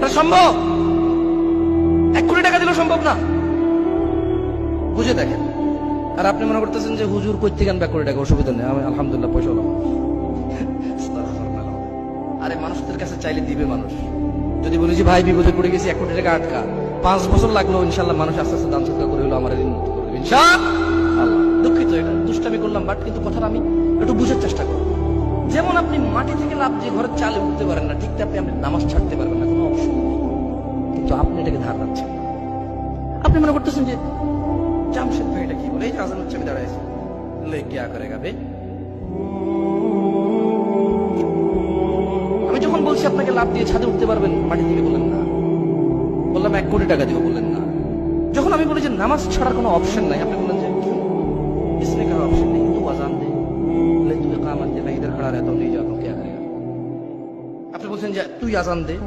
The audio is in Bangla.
বলে সম্ভব? 1 কোটি টাকা দিলেও সম্ভব না। বুঝে দেখেন। আর আপনি মনে করতেছেন যে হুজুর কই থেকে আনবে 1 কোটি টাকা, অসুবিধা নেই, আমি আলহামদুলিল্লাহ পয়সা হলাম। আরে মানুষদের কাছে চাইলে দিবে মানুষ। যদি বলি যে ভাই বিপদে পড়ে গেছি 1 কোটি টাকা আটকা, 5 বছর লাগলো, ইনশাল্লাহ মানুষ আস্তে আস্তে দান সদকা করে হলো আমার ঋণ মুক্ত করে দেবে ইনশাআল্লাহ। দুঃখিত, এটা দুষ্টামি করলাম, বাট কিন্তু কথাটা আমি একটু বুঝার চেষ্টা করব। যেমন আপনি মাটি থেকে লাফ দিয়ে ঘরের চালে উঠতে পারেন না, ঠিক আপনি নামাজ ছাড়তে পারবেন না, কোনো অপশন নেই। কিন্তু আপনি এটাকে ধার রাখছেন না। আপনি মনে করতেছেন যে জামশেদ ভাই এটা কি বলে, এই যে আজান হচ্ছে আমি দাঁড়াইছি, লে কি করেগা বে। আমি যখন বলছি আপনাকে লাভ দিয়ে ছাদে উঠতে পারবেন, মাটি থেকে বললেন না। বললাম 1 কোটি টাকা দিব, বললেন না। যখন আমি বলি যে নামাজ ছাড়ার কোনো অপশন নাই, আপনি বললেন যে इसमें का ऑप्शन नहीं, तू अजान दे, ले तू इकामत दे, मैं इधर खड़ा रहता हूँ, नहीं जाता हूँ, क्या करेगा? আপনি বলছেন যে তুই আজান দে,